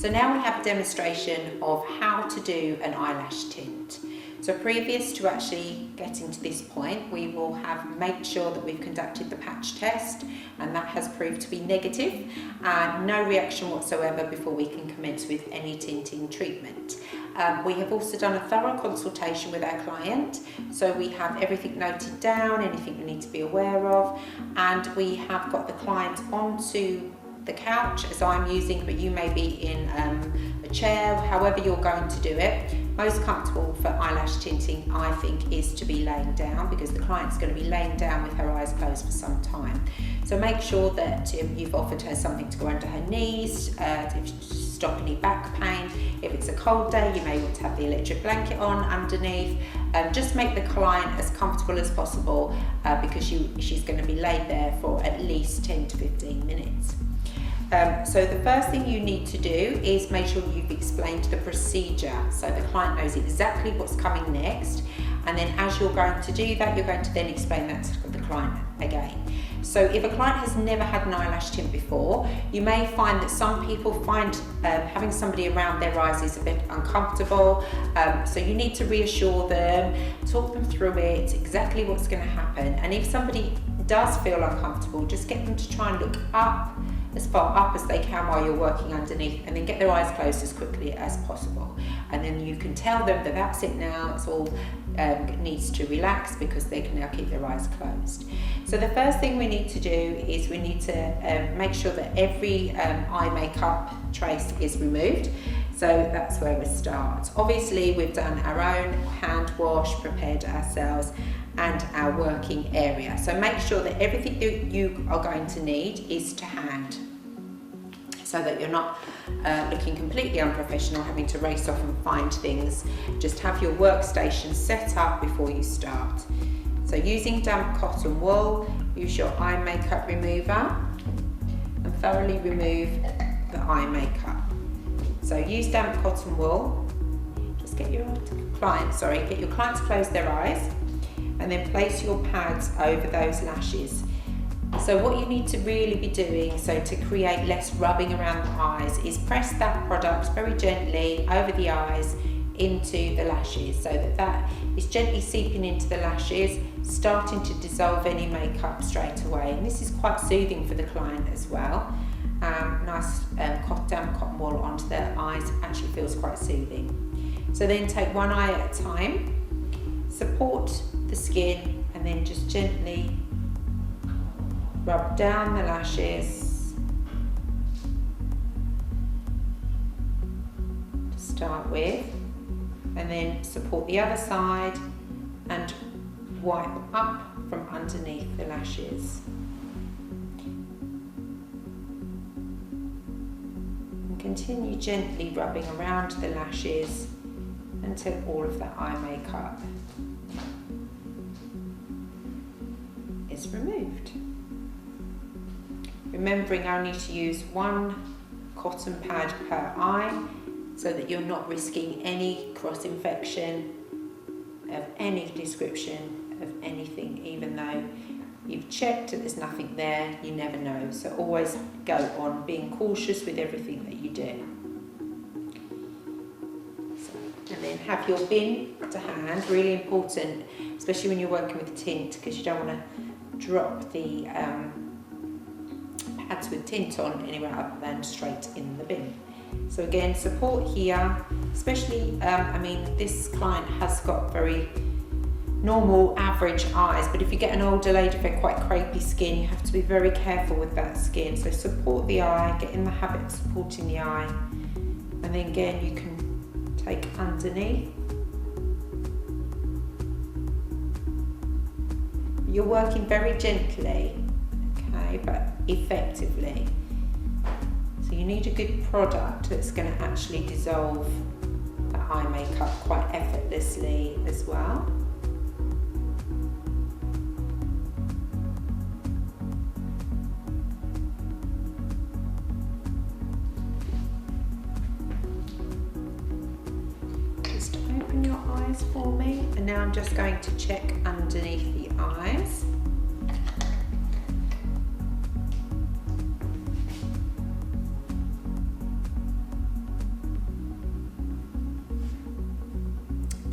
So now we have a demonstration of how to do an eyelash tint. So previous to actually getting to this point, we will have made sure that we've conducted the patch test, and that has proved to be negative and no reaction whatsoever before we can commence with any tinting treatment. We have also done a thorough consultation with our client, so we have everything noted down, anything we need to be aware of, and we have got the client onto the couch as I'm using, but you may be in a chair, however you're going to do it. Most comfortable for eyelash tinting, I think, is to be laying down, because the client's going to be laying down with her eyes closed for some time. So make sure that you've offered her something to go under her knees, to stop any back pain. If it's a cold day, you may want to have the electric blanket on underneath. Just make the client as comfortable as possible, because she's going to be laid there for at least 10 to 15 minutes. So the first thing you need to do is make sure you've explained the procedure, so the client knows exactly what's coming next, and then as you're going to do that, you're going to then explain that to the client again. So if a client has never had an eyelash tint before, you may find that some people find having somebody around their eyes is a bit uncomfortable, so you need to reassure them, talk them through it, exactly what's going to happen, and if somebody does feel uncomfortable, just get them to try and look up, as far up as they can while you're working underneath, and then get their eyes closed as quickly as possible. And then you can tell them that that's it now, it's all needs to relax, because they can now keep their eyes closed. So the first thing we need to do is we need to make sure that every eye makeup trace is removed. So that's where we start. Obviously we've done our own hand wash, prepared ourselves, and our working area. So make sure that everything that you are going to need is to hand, so that you're not looking completely unprofessional, having to race off and find things. Just have your workstation set up before you start. So using damp cotton wool, use your eye makeup remover and thoroughly remove the eye makeup. So use damp cotton wool, just get your client to close their eyes, and then place your pads over those lashes. So what you need to really be doing, so to create less rubbing around the eyes, is press that product very gently over the eyes into the lashes, so that is gently seeping into the lashes, starting to dissolve any makeup straight away. And this is quite soothing for the client as well. Nice damp cotton wool onto their eyes actually feels quite soothing. So then take one eye at a time, support the skin, and then just gently rub down the lashes to start with, and then support the other side and wipe up from underneath the lashes. And continue gently rubbing around the lashes until all of the eye makeup is removed. Remembering only to use one cotton pad per eye, so that you're not risking any cross infection of any description of anything, even though you've checked that there's nothing there. You never know, so always go on being cautious with everything that you do. And then have your bin to hand, really important, especially when you're working with tint, because you don't want to drop the pads with tint on anywhere other than straight in the bin. So again, support here, especially, I mean, this client has got very normal, average eyes, but if you get an older lady with quite crepey skin, you have to be very careful with that skin. So support the eye, get in the habit of supporting the eye, and then again, you can take underneath. You're working very gently, okay, but effectively. So you need a good product that's going to actually dissolve the eye makeup quite effortlessly as well. Just open your eyes for me, and now I'm just going to check underneath the eyes.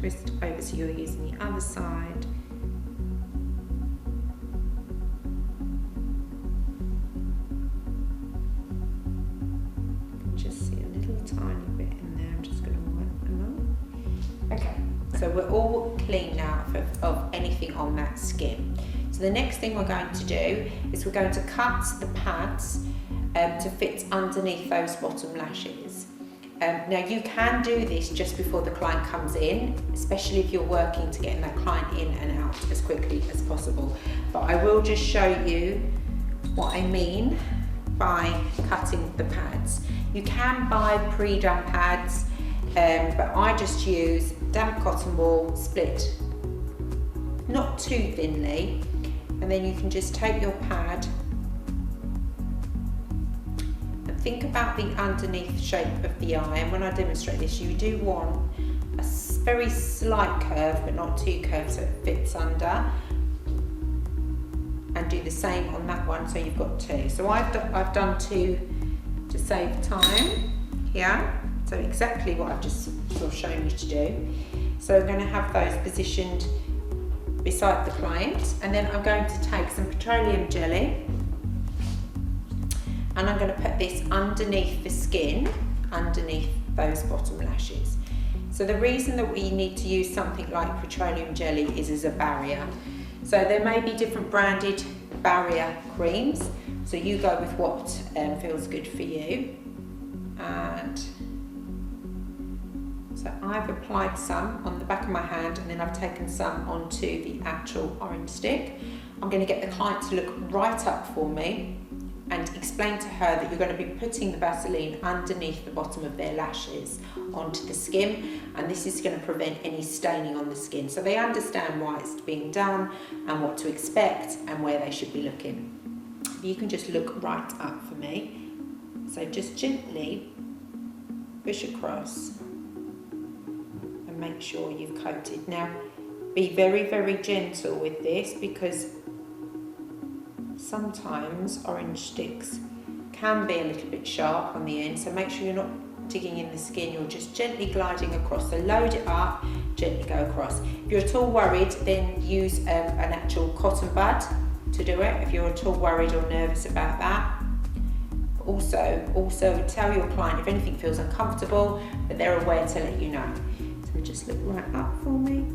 twist over so you're using the other side. You can just see a little tiny bit in there. I'm just going to wipe them off. Okay, so we're all clean now of anything on that skin. So the next thing we're going to do is we're going to cut the pads to fit underneath those bottom lashes. Now you can do this just before the client comes in, especially if you're working to getting that client in and out as quickly as possible. But I will just show you what I mean by cutting the pads. You can buy pre-done pads, but I just use damp cotton wool, split not too thinly, and then you can just take your pad. Think about the underneath shape of the eye, and when I demonstrate this, you do want a very slight curve, but not too curved, so it fits under. And do the same on that one, so you've got two. So I've done two to save time here. So exactly what I've just sort of shown you to do. So we're going to have those positioned beside the client, and then I'm going to take some petroleum jelly. And I'm going to put this underneath the skin, underneath those bottom lashes. So the reason that we need to use something like petroleum jelly is as a barrier. So there may be different branded barrier creams, so you go with what feels good for you. And so I've applied some on the back of my hand, and then I've taken some onto the actual orange stick. I'm going to get the client to look right up for me and explain to her that you're going to be putting the Vaseline underneath the bottom of their lashes onto the skin, and this is going to prevent any staining on the skin, so they understand why it's being done and what to expect and where they should be looking. You can just look right up for me, so just gently push across and make sure you've coated. Now be very, very gentle with this, because sometimes orange sticks can be a little bit sharp on the end, so make sure you're not digging in the skin, you're just gently gliding across. So load it up, gently go across. If you're at all worried, then use an actual cotton bud to do it, if you're at all worried or nervous about that. Also tell your client if anything feels uncomfortable, that they're aware to let you know. So just look right up for me.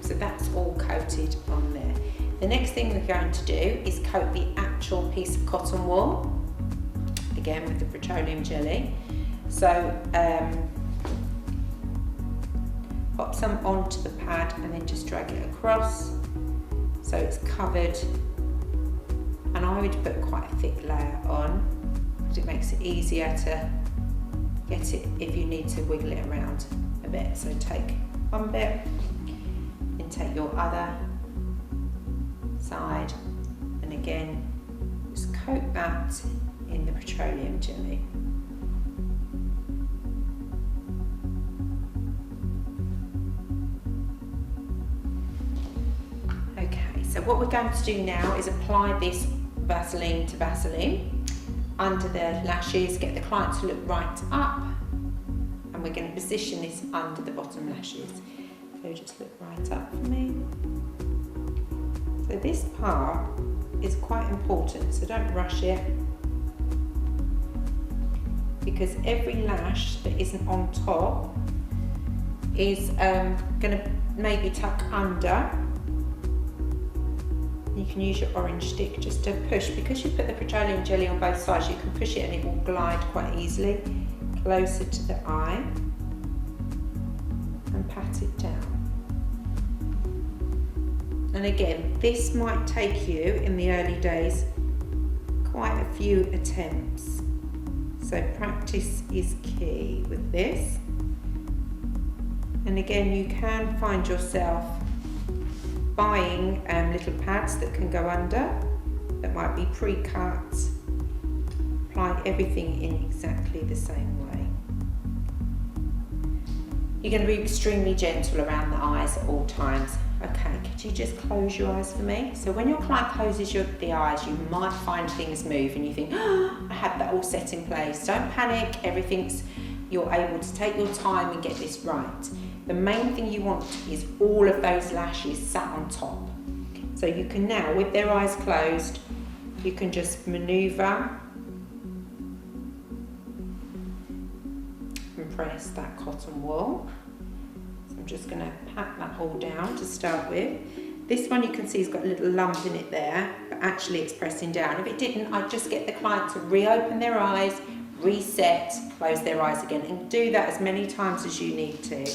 So that's all coated on there. The next thing we're going to do is coat the actual piece of cotton wool, again with the petroleum jelly. So pop some onto the pad and then just drag it across so it's covered. And I would put quite a thick layer on, because it makes it easier to get it if you need to wiggle it around a bit. So take one bit, take your other side, and again just coat that in the petroleum jelly. Okay, so what we're going to do now is apply this Vaseline to Vaseline under the lashes, get the client to look right up, and we're going to position this under the bottom lashes. So just look right up for me. So this part is quite important, so don't rush it, because every lash that isn't on top is going to maybe tuck under. You can use your orange stick just to push, because you put the petroleum jelly on both sides, you can push it and it will glide quite easily closer to the eye. And pat it down. And again, this might take you in the early days quite a few attempts, so practice is key with this. And again, you can find yourself buying little pads that can go under, that might be pre-cut. Apply everything in exactly the same way. You're going to be extremely gentle around the eyes at all times. Okay, could you just close your eyes for me? So when your client closes the eyes, you might find things move and you think, oh, I had that all set in place. Don't panic, you're able to take your time and get this right. The main thing you want is all of those lashes sat on top. So you can now, with their eyes closed, you can just maneuver and press that cotton wool. I'm just going to pat that all down to start with. This one you can see has got a little lump in it there, but actually it's pressing down. If it didn't, I'd just get the client to reopen their eyes, reset, close their eyes again, and do that as many times as you need to.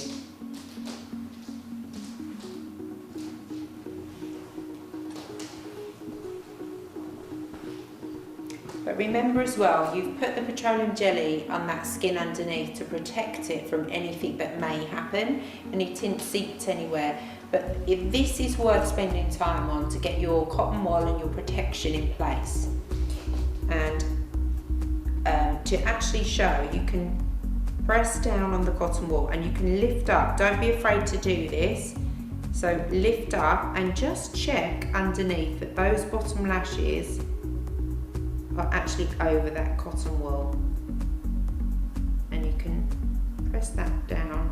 But remember as well, you've put the petroleum jelly on that skin underneath to protect it from anything that may happen, any tint seeped anywhere. But if this is worth spending time on to get your cotton wool and your protection in place. And to actually show, you can press down on the cotton wool and you can lift up. Don't be afraid to do this. So lift up and just check underneath that those bottom lashes are actually over that cotton wool, and you can press that down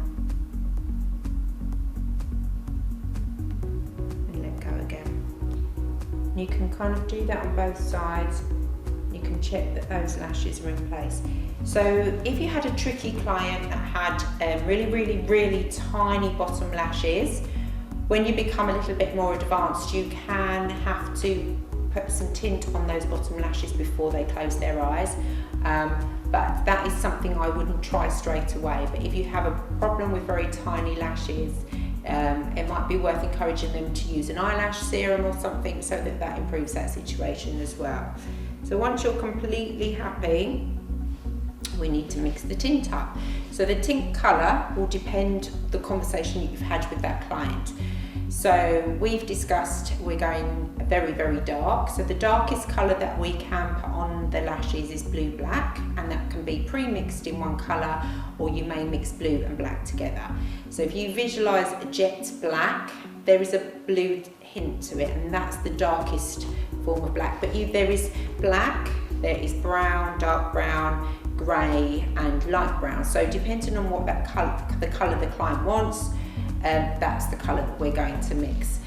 and let go again. And you can kind of do that on both sides. You can check that those lashes are in place. So if you had a tricky client that had really tiny bottom lashes, when you become a little bit more advanced, you can have to put some tint on those bottom lashes before they close their eyes, but that is something I wouldn't try straight away. But if you have a problem with very tiny lashes, it might be worth encouraging them to use an eyelash serum or something so that that improves that situation as well. So once you're completely happy, we need to mix the tint up. So the tint colour will depend on the conversation you've had with that client. So we've discussed we're going very dark. So the darkest colour that we can put on the lashes is blue black, and that can be pre-mixed in one colour, or you may mix blue and black together. So if you visualise a jet black, there is a blue hint to it, and that's the darkest form of black. But there is black, there is brown, dark brown, grey and light brown. So depending on what the colour the client wants, that's the colour that we're going to mix.